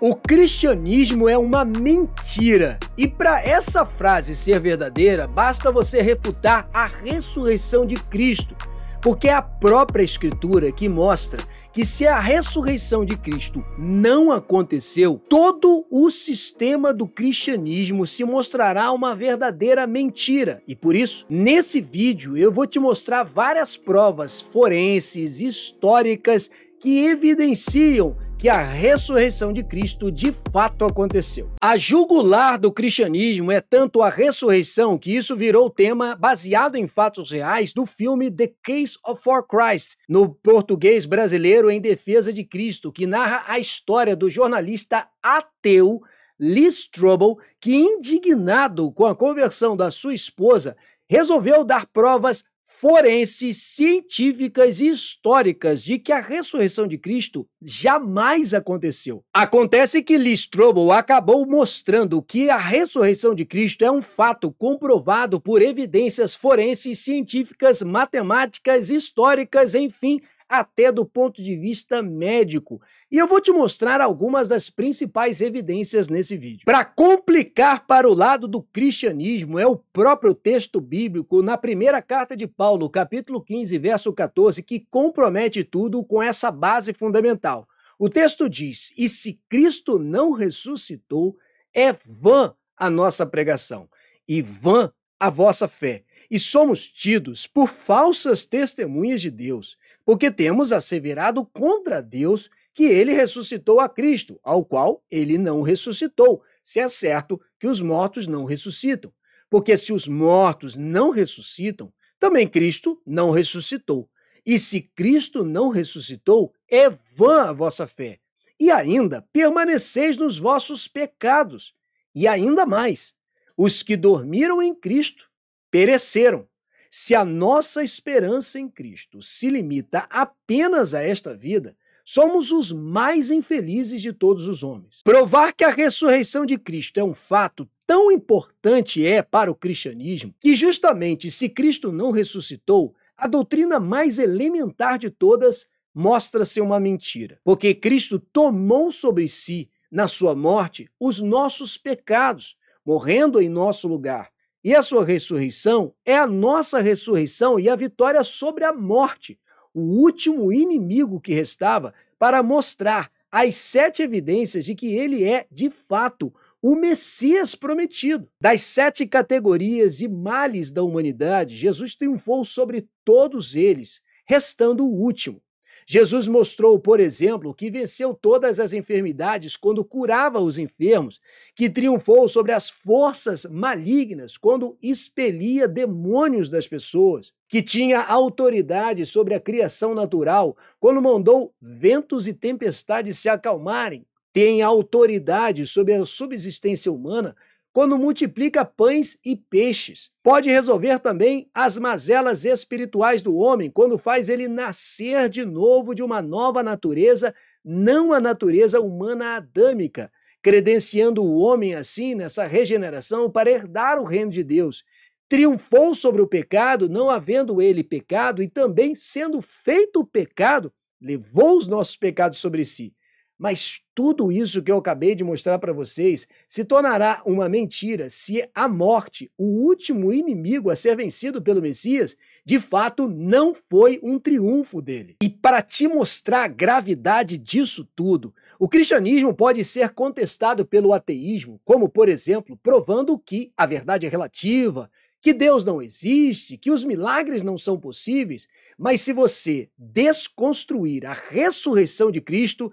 O cristianismo é uma mentira. E para essa frase ser verdadeira, basta você refutar a ressurreição de Cristo, porque é a própria Escritura que mostra que se a ressurreição de Cristo não aconteceu, todo o sistema do cristianismo se mostrará uma verdadeira mentira. E por isso, nesse vídeo, eu vou te mostrar várias provas forenses, históricas, que evidenciam que a ressurreição de Cristo de fato aconteceu. A jugular do cristianismo é tanto a ressurreição que isso virou tema baseado em fatos reais do filme The Case for Christ, no português brasileiro Em Defesa de Cristo, que narra a história do jornalista ateu Lee Strobel, que, indignado com a conversão da sua esposa, resolveu dar provas forenses, científicas e históricas de que a ressurreição de Cristo jamais aconteceu. Acontece que Lee Strobel acabou mostrando que a ressurreição de Cristo é um fato comprovado por evidências forenses, científicas, matemáticas, históricas, enfim, até do ponto de vista médico. E eu vou te mostrar algumas das principais evidências nesse vídeo. Para complicar para o lado do cristianismo, é o próprio texto bíblico na primeira carta de Paulo, capítulo 15, verso 14, que compromete tudo com essa base fundamental. O texto diz: "E se Cristo não ressuscitou, é vã a nossa pregação, e vã a vossa fé. E somos tidos por falsas testemunhas de Deus, porque temos asseverado contra Deus que ele ressuscitou a Cristo, ao qual ele não ressuscitou, se é certo que os mortos não ressuscitam. Porque se os mortos não ressuscitam, também Cristo não ressuscitou. E se Cristo não ressuscitou, é vã a vossa fé. E ainda permaneceis nos vossos pecados. E ainda mais, os que dormiram em Cristo pereceram. Se a nossa esperança em Cristo se limita apenas a esta vida, somos os mais infelizes de todos os homens." Provar que a ressurreição de Cristo é um fato tão importante para o cristianismo que, justamente, se Cristo não ressuscitou, a doutrina mais elementar de todas mostra-se uma mentira. Porque Cristo tomou sobre si, na sua morte, os nossos pecados, morrendo em nosso lugar. E a sua ressurreição é a nossa ressurreição e a vitória sobre a morte, o último inimigo que restava, para mostrar as 7 evidências de que ele é, de fato, o Messias prometido. Das 7 categorias e males da humanidade, Jesus triunfou sobre todos eles, restando o último. Jesus mostrou, por exemplo, que venceu todas as enfermidades quando curava os enfermos, que triunfou sobre as forças malignas quando expelia demônios das pessoas, que tinha autoridade sobre a criação natural quando mandou ventos e tempestades se acalmarem, tem autoridade sobre a subsistência humana quando multiplica pães e peixes. Pode resolver também as mazelas espirituais do homem quando faz ele nascer de novo de uma nova natureza, não a natureza humana adâmica, credenciando o homem assim nessa regeneração para herdar o reino de Deus. Triunfou sobre o pecado, não havendo ele pecado, e também sendo feito o pecado, levou os nossos pecados sobre si. Mas tudo isso que eu acabei de mostrar para vocês se tornará uma mentira se a morte, o último inimigo a ser vencido pelo Messias, de fato não foi um triunfo dele. E para te mostrar a gravidade disso tudo, o cristianismo pode ser contestado pelo ateísmo, como, por exemplo, provando que a verdade é relativa, que Deus não existe, que os milagres não são possíveis. Mas se você desconstruir a ressurreição de Cristo,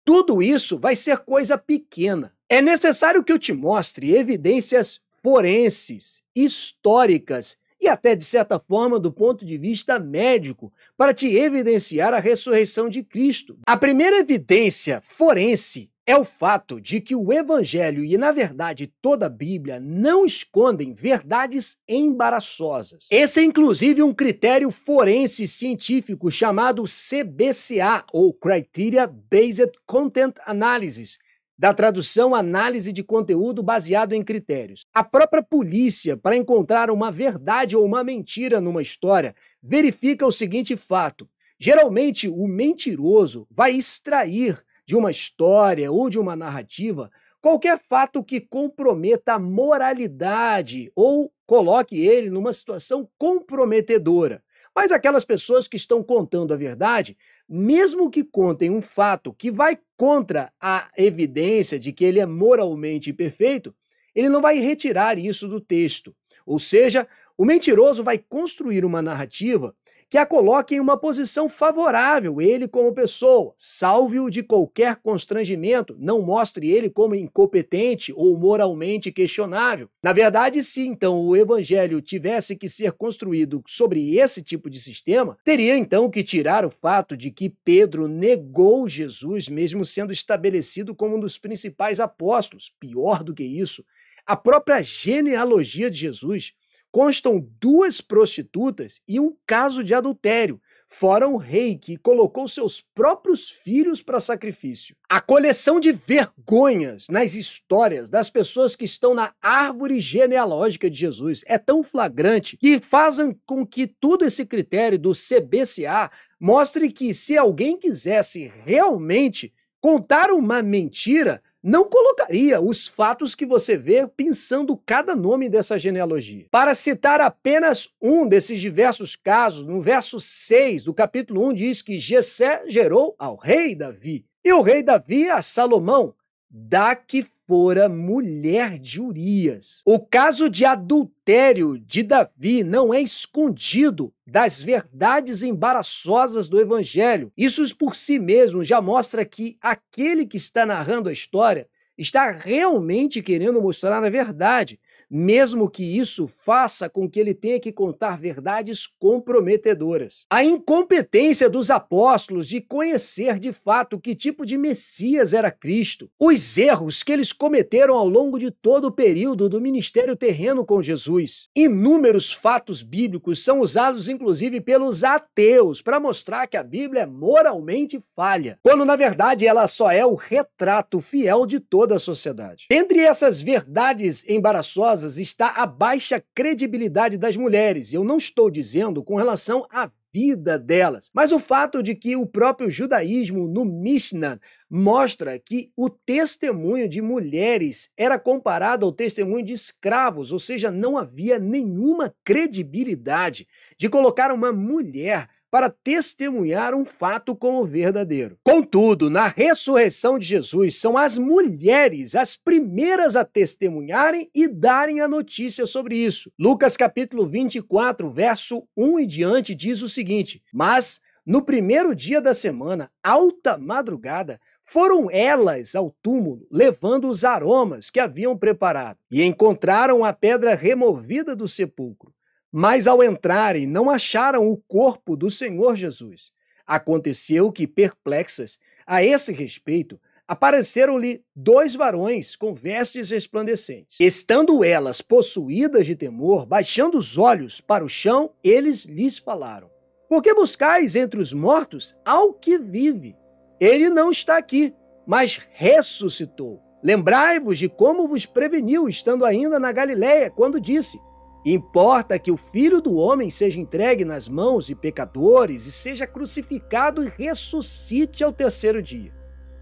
tudo isso vai ser coisa pequena. É necessário que eu te mostre evidências forenses, históricas e até, de certa forma, do ponto de vista médico, para te evidenciar a ressurreição de Cristo. A primeira evidência forense é o fato de que o Evangelho e, na verdade, toda a Bíblia não escondem verdades embaraçosas. Esse é, inclusive, um critério forense científico chamado CBCA, ou Criteria Based Content Analysis, da tradução análise de conteúdo baseado em critérios. A própria polícia, para encontrar uma verdade ou uma mentira numa história, verifica o seguinte fato: geralmente, o mentiroso vai extrair de uma história ou de uma narrativa qualquer fato que comprometa a moralidade ou coloque ele numa situação comprometedora. Mas aquelas pessoas que estão contando a verdade, mesmo que contem um fato que vai contra a evidência de que ele é moralmente perfeito, ele não vai retirar isso do texto. Ou seja, o mentiroso vai construir uma narrativa que a coloque em uma posição favorável, ele como pessoa, salve-o de qualquer constrangimento, não mostre ele como incompetente ou moralmente questionável. Na verdade, se então o evangelho tivesse que ser construído sobre esse tipo de sistema, teria então que tirar o fato de que Pedro negou Jesus, mesmo sendo estabelecido como um dos principais apóstolos. Pior do que isso, a própria genealogia de Jesus constam 2 prostitutas e um caso de adultério, fora um rei que colocou seus próprios filhos para sacrifício. A coleção de vergonhas nas histórias das pessoas que estão na árvore genealógica de Jesus é tão flagrante que fazem com que todo esse critério do CBCA mostre que se alguém quisesse realmente contar uma mentira, não colocaria os fatos que você vê pensando cada nome dessa genealogia. Para citar apenas um desses diversos casos, no verso 6 do capítulo 1 diz que Jessé gerou ao rei Davi, e o rei Davi a Salomão, da que fora mulher de Urias. O caso de adultério de Davi não é escondido das verdades embaraçosas do evangelho. Isso por si mesmo já mostra que aquele que está narrando a história está realmente querendo mostrar a verdade, mesmo que isso faça com que ele tenha que contar verdades comprometedoras. A incompetência dos apóstolos de conhecer de fato que tipo de Messias era Cristo, os erros que eles cometeram ao longo de todo o período do ministério terreno com Jesus. Inúmeros fatos bíblicos são usados inclusive pelos ateus para mostrar que a Bíblia é moralmente falha, quando na verdade ela só é o retrato fiel de toda a sociedade. Entre essas verdades embaraçosas está a baixa credibilidade das mulheres. Eu não estou dizendo com relação à vida delas, mas o fato de que o próprio judaísmo no Mishnah mostra que o testemunho de mulheres era comparado ao testemunho de escravos, ou seja, não havia nenhuma credibilidade de colocar uma mulher para testemunhar um fato como verdadeiro. Contudo, na ressurreição de Jesus, são as mulheres as primeiras a testemunharem e darem a notícia sobre isso. Lucas capítulo 24, verso 1 e diante, diz o seguinte: mas no primeiro dia da semana, alta madrugada, foram elas ao túmulo, levando os aromas que haviam preparado, e encontraram a pedra removida do sepulcro. Mas ao entrarem, não acharam o corpo do Senhor Jesus. Aconteceu que, perplexas a esse respeito, apareceram-lhe 2 varões com vestes resplandecentes. Estando elas possuídas de temor, baixando os olhos para o chão, eles lhes falaram: por que buscais entre os mortos ao que vive? Ele não está aqui, mas ressuscitou. Lembrai-vos de como vos preveniu, estando ainda na Galileia, quando disse: importa que o Filho do Homem seja entregue nas mãos de pecadores e seja crucificado e ressuscite ao 3º dia.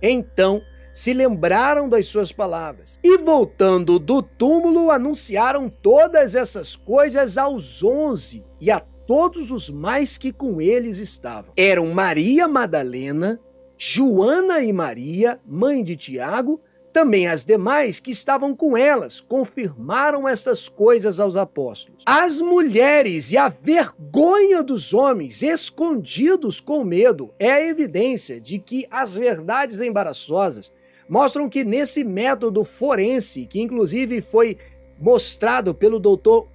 Então se lembraram das suas palavras e, voltando do túmulo, anunciaram todas essas coisas aos 11 e a todos os mais que com eles estavam. Eram Maria Madalena, Joana e Maria, mãe de Tiago. Também as demais que estavam com elas confirmaram essas coisas aos apóstolos. As mulheres e a vergonha dos homens, escondidos com medo, é a evidência de que as verdades embaraçosas mostram que nesse método forense, que inclusive foi mostrado pelo Dr.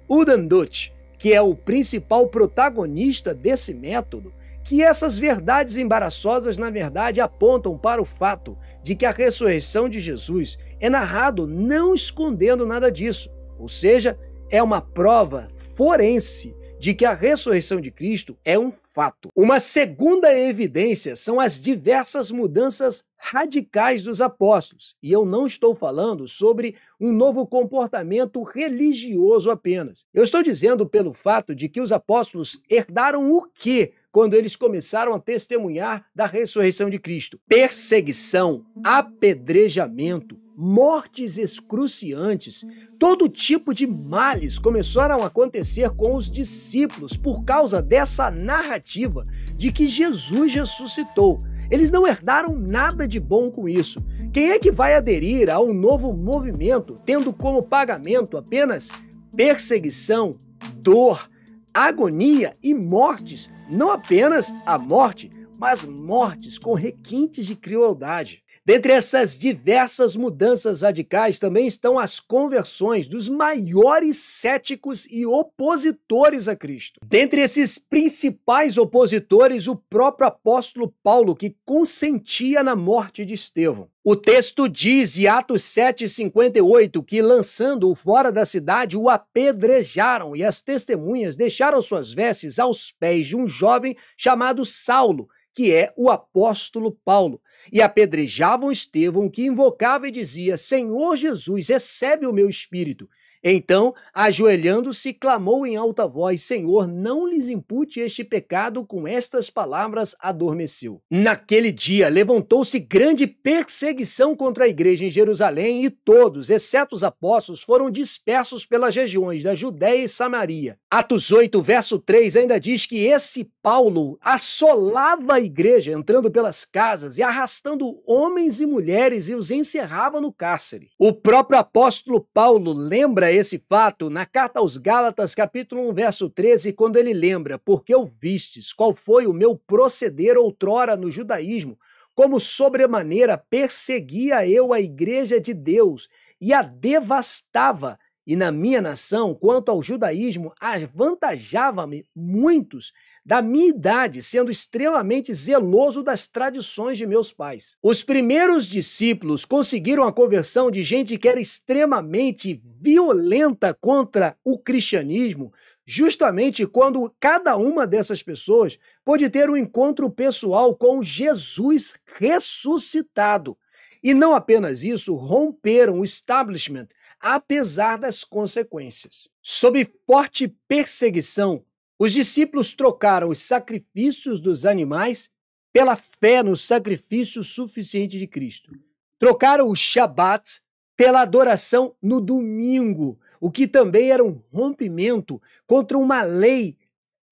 Udenduch, que é o principal protagonista desse método, que essas verdades embaraçosas, na verdade, apontam para o fato de que a ressurreição de Jesus é narrado não escondendo nada disso. Ou seja, é uma prova forense de que a ressurreição de Cristo é um fato. Uma segunda evidência são as diversas mudanças radicais dos apóstolos. E eu não estou falando sobre um novo comportamento religioso apenas. Eu estou dizendo pelo fato de que os apóstolos herdaram o quê quando eles começaram a testemunhar da ressurreição de Cristo. Perseguição, apedrejamento, mortes excruciantes, todo tipo de males começaram a acontecer com os discípulos por causa dessa narrativa de que Jesus ressuscitou. Eles não herdaram nada de bom com isso. Quem é que vai aderir a um novo movimento, tendo como pagamento apenas perseguição, dor, agonia e mortes? Não apenas a morte, mas mortes com requintes de crueldade. Dentre essas diversas mudanças radicais também estão as conversões dos maiores céticos e opositores a Cristo. Dentre esses principais opositores, o próprio apóstolo Paulo, que consentia na morte de Estevão. O texto diz, em Atos 7,58, que lançando-o fora da cidade, o apedrejaram, e as testemunhas deixaram suas vestes aos pés de um jovem chamado Saulo, que é o apóstolo Paulo, e apedrejavam Estevão, que invocava e dizia: Senhor Jesus, recebe o meu espírito. Então, ajoelhando-se, clamou em alta voz: Senhor, não lhes impute este pecado. Com estas palavras adormeceu. Naquele dia levantou-se grande perseguição contra a igreja em Jerusalém, e todos, exceto os apóstolos, foram dispersos pelas regiões da Judéia e Samaria. Atos 8, verso 3 ainda diz que esse Paulo assolava a igreja, entrando pelas casas e arrastando homens e mulheres, e os encerrava no cárcere. O próprio apóstolo Paulo lembra esse fato na carta aos Gálatas, capítulo 1, verso 13, quando ele lembra: porque ouvistes qual foi o meu proceder outrora no judaísmo, como sobremaneira perseguia eu a igreja de Deus e a devastava, e na minha nação, quanto ao judaísmo, avantajava-me muitos da minha idade, sendo extremamente zeloso das tradições de meus pais. Os primeiros discípulos conseguiram a conversão de gente que era extremamente violenta contra o cristianismo, justamente quando cada uma dessas pessoas pôde ter um encontro pessoal com Jesus ressuscitado. E não apenas isso, romperam o establishment, apesar das consequências. Sob forte perseguição, os discípulos trocaram os sacrifícios dos animais pela fé no sacrifício suficiente de Cristo. Trocaram o Shabat pela adoração no domingo, o que também era um rompimento contra uma lei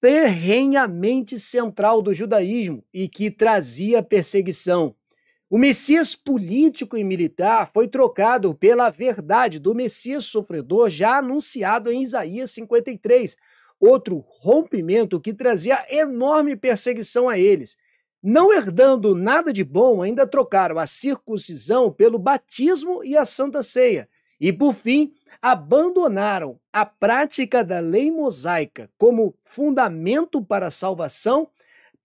ferrenhamente central do judaísmo e que trazia perseguição. O Messias político e militar foi trocado pela verdade do Messias sofredor já anunciado em Isaías 53, outro rompimento que trazia enorme perseguição a eles. Não herdando nada de bom, ainda trocaram a circuncisão pelo batismo e a Santa Ceia. E, por fim, abandonaram a prática da lei mosaica como fundamento para a salvação,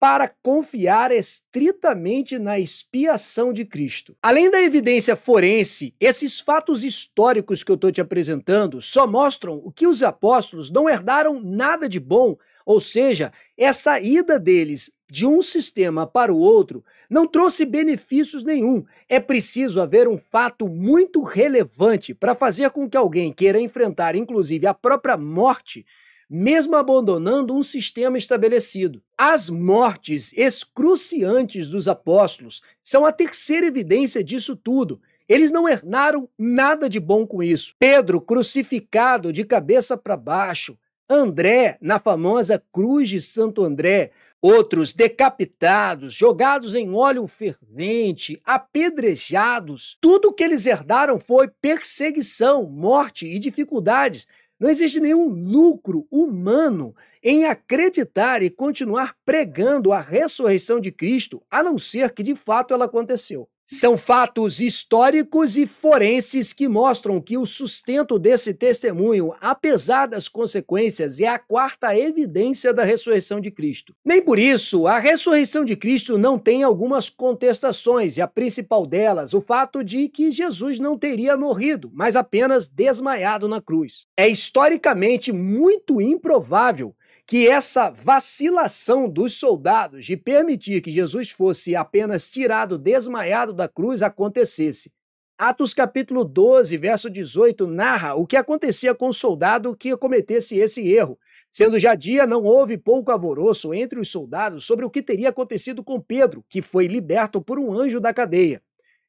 para confiar estritamente na expiação de Cristo. Além da evidência forense, esses fatos históricos que eu estou te apresentando só mostram que os apóstolos não herdaram nada de bom, ou seja, essa ida deles de um sistema para o outro não trouxe benefícios nenhum. É preciso haver um fato muito relevante para fazer com que alguém queira enfrentar, inclusive, a própria morte, mesmo abandonando um sistema estabelecido. As mortes excruciantes dos apóstolos são a terceira evidência disso tudo. Eles não herdaram nada de bom com isso. Pedro crucificado de cabeça para baixo, André na famosa cruz de Santo André, outros decapitados, jogados em óleo fervente, apedrejados. Tudo o que eles herdaram foi perseguição, morte e dificuldades. Não existe nenhum lucro humano em acreditar e continuar pregando a ressurreição de Cristo, a não ser que de fato ela aconteceu. São fatos históricos e forenses que mostram que o sustento desse testemunho, apesar das consequências, é a quarta evidência da ressurreição de Cristo. Nem por isso, a ressurreição de Cristo não tem algumas contestações, e a principal delas, o fato de que Jesus não teria morrido, mas apenas desmaiado na cruz. É historicamente muito improvável que essa vacilação dos soldados de permitir que Jesus fosse apenas tirado desmaiado da cruz acontecesse. Atos capítulo 12, verso 18, narra o que acontecia com o soldado que cometesse esse erro. Sendo já dia, não houve pouco alvoroço entre os soldados sobre o que teria acontecido com Pedro, que foi liberto por um anjo da cadeia.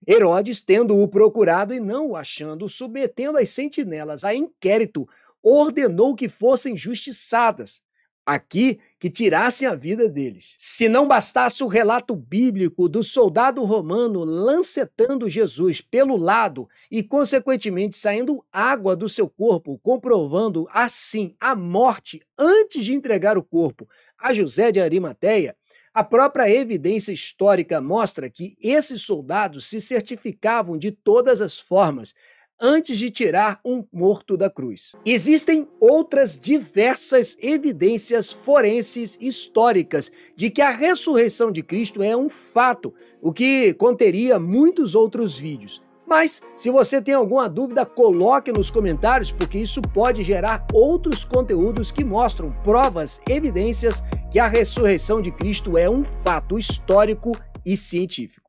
Herodes, tendo-o procurado e não o achando, submetendo as sentinelas a inquérito, ordenou que fossem justiçadas, aqui que tirassem a vida deles. Se não bastasse o relato bíblico do soldado romano lancetando Jesus pelo lado e, consequentemente, saindo água do seu corpo, comprovando assim a morte antes de entregar o corpo a José de Arimateia, a própria evidência histórica mostra que esses soldados se certificavam de todas as formas antes de tirar um morto da cruz. Existem outras diversas evidências forenses históricas de que a ressurreição de Cristo é um fato, o que conteria muitos outros vídeos. Mas, se você tem alguma dúvida, coloque nos comentários, porque isso pode gerar outros conteúdos que mostram provas, evidências que a ressurreição de Cristo é um fato histórico e científico.